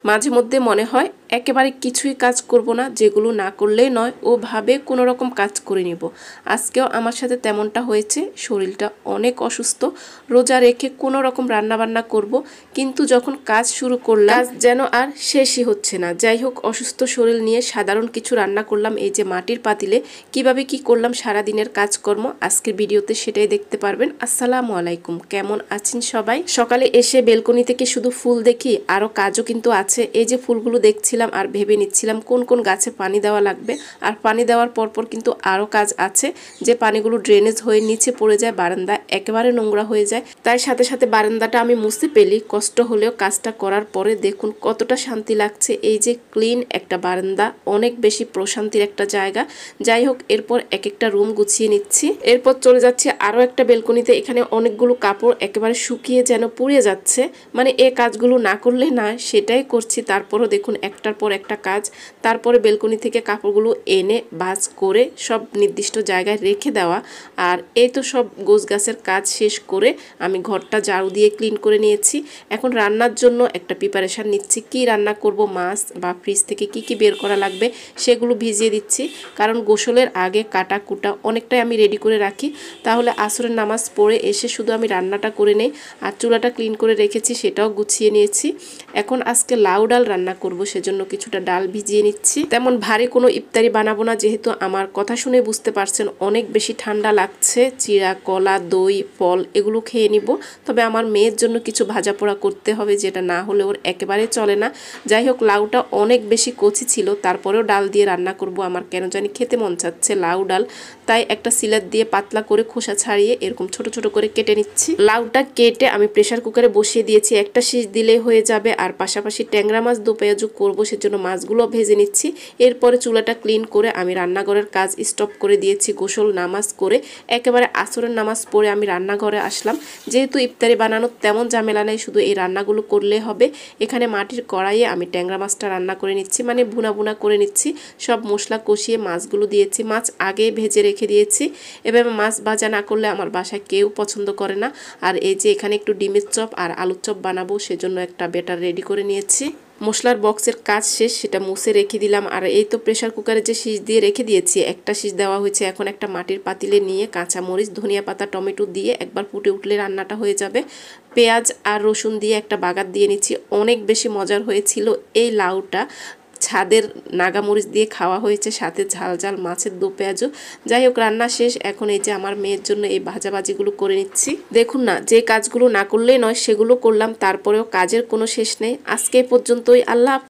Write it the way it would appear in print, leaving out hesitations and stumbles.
মাঝে মধ্যে মনে হয় একেবারে কিছুই কাজ করব না, যেগুলো না করলেই নয় ওভাবে কোনো রকম কাজ করে নিব। আজকেও আমার সাথে তেমনটা হয়েছে। শরীরটা অনেক অসুস্থ, রোজা রেখে কোনো রকম রান্নাবান্না করব, কিন্তু যখন কাজ শুরু করলাম কাজ যেন আর শেষই হচ্ছে না। যাই হোক, অসুস্থ শরীর নিয়ে সাধারণ কিছু রান্না করলাম এই যে মাটির পাতিলে। কিভাবে কি করলাম সারাদিনের কাজকর্ম আজকের ভিডিওতে সেটাই দেখতে পারবেন। আসসালামু আলাইকুম, কেমন আছেন সবাই? সকালে এসে বেলকনি থেকে শুধু ফুল দেখি, আরও কাজও কিন্তু আছে। এই যে ফুলগুলো দেখছিলাম আর ভেবে নিচ্ছিলাম কোন কোন গাছে পানি দেওয়া লাগবে। আর পানি দেওয়ার পরপর কিন্তু আরও কাজ আছে, যে পানিগুলো ড্রেনেজ হয়ে নিচে পড়ে যায়, বারান্দা একেবারে নোংরা হয়ে যায়। তাই সাথে সাথে বারান্দাটা আমি মুছতে পেলি, কষ্ট হলেও কাজটা করার পরে দেখুন কতটা শান্তি লাগছে। এই যে ক্লিন একটা বারান্দা, অনেক বেশি প্রশান্তির একটা জায়গা। যাই হোক, এরপর এক একটা রুম গুছিয়ে নিচ্ছি। এরপর চলে যাচ্ছি আরও একটা বেলকনিতে। এখানে অনেকগুলো কাপড় একেবারে শুকিয়ে যেন পুড়িয়ে যাচ্ছে, মানে এই কাজগুলো না করলে না, সেটাই করছি। তারপরও দেখুন একটার পর একটা কাজ। তারপরে বেলকনি থেকে কাপড়গুলো এনে ভাঁজ করে সব নির্দিষ্ট জায়গায় রেখে দেওয়া। আর এই তো সব গোছ গাছের কাজ শেষ করে আমি ঘরটা ঝাড়ু দিয়ে ক্লিন করে নিয়েছি। এখন রান্নার জন্য একটা প্রিপারেশান নিচ্ছি। কি রান্না করব, মাছ বা ফ্রিজ থেকে কি বের করা লাগবে সেগুলো ভিজিয়ে দিচ্ছি। কারণ গোসলের আগে কাটা কুটা অনেকটাই আমি রেডি করে রাখি, তাহলে আসরের নামাজ পড়ে এসে শুধু আমি রান্নাটা করে নেই। আর চুলাটা ক্লিন করে রেখেছি, সেটাও গুছিয়ে নিয়েছি। এখন আজকে লাউ ডাল রান্না করব, সেজন্য কিছুটা ডাল ভিজিয়ে নিচ্ছি। তেমন ভারী কোনো ইফতারি বানাবো না, যেহেতু আমার কথা শুনে বুঝতে পারছেন অনেক বেশি ঠান্ডা লাগছে। চিড়া, কলা, দই, ফল এগুলো খেয়ে নিব। তবে আমার মেয়ের জন্য কিছু ভাজা পোড়া করতে হবে, যেটা না হলে ওর একেবারে চলে না। যাই হোক, লাউটা অনেক বেশি কচি ছিল, তারপরেও ডাল দিয়ে রান্না করব। আমার কেন জানি খেতে মন চাচ্ছে লাউ ডাল, তাই একটা সিলার দিয়ে পাতলা করে খোসা ছাড়িয়ে এরকম ছোট ছোট করে কেটে নিচ্ছি। লাউটা কেটে আমি প্রেসার কুকারে বসিয়ে দিয়েছি, একটা সিজ দিলেই হয়ে যাবে। আর পাশাপাশি ট্যাংরা মাছ দো পেঁয়াজু করবো, সেজন্য মাছগুলো ভেজে নিচ্ছি। এরপরে চুলাটা ক্লিন করে আমি রান্নাঘরের কাজ স্টপ করে দিয়েছি। গোসল নামাজ করে একেবারে আসরের নামাজ পড়ে আমি রান্নাঘরে আসলাম। যেহেতু ইফতারি বানানোর তেমন ঝামেলা নেই, শুধু এই রান্নাগুলো করলে হবে। এখানে মাটির কড়াইয়ে আমি ট্যাংরা মাছটা রান্না করে নিচ্ছি, মানে ভুনা ভুনা করে নিচ্ছি। সব মশলা কষিয়ে মাছগুলো দিয়েছি, মাছ আগে ভেজে রেখে দিয়েছি। এভাবে মাছ ভাজা না করলে আমার বাসায় কেউ পছন্দ করে না। আর এই যে এখানে একটু ডিমের চপ আর আলুর চপ বানাবো, সেজন্য একটা ব্যাটার রেডি করে নিয়েছি। মশলার বক্সের কাজ শেষ, সেটা মুছে রেখে দিলাম। আর এই তো প্রেসার কুকারে যে শীষ দিয়ে রেখে দিয়েছি, একটা শীষ দেওয়া হয়েছে। এখন একটা মাটির পাতিলে নিয়ে কাঁচামরিচ, ধনিয়া পাতা, টমেটো দিয়ে একবার ফুটে উঠলে রান্নাটা হয়ে যাবে। পেঁয়াজ আর রসুন দিয়ে একটা বাগার দিয়ে নিচ্ছি। অনেক বেশি মজার হয়েছিল এই লাউটা। ছাদের নাগামরিচ দিয়ে খাওয়া হয়েছে, সাথে ঝাল ঝাল মাছের দো পেঁয়াজও। যাই হোক, রান্না শেষ। এখন এই যে আমার মেয়ের জন্য এই ভাজাভাজিগুলো করে নিচ্ছি। দেখুন না, যে কাজগুলো না করলেই নয় সেগুলো করলাম, তারপরেও কাজের কোনো শেষ নেই। আজকে পর্যন্তই। আল্লাহ।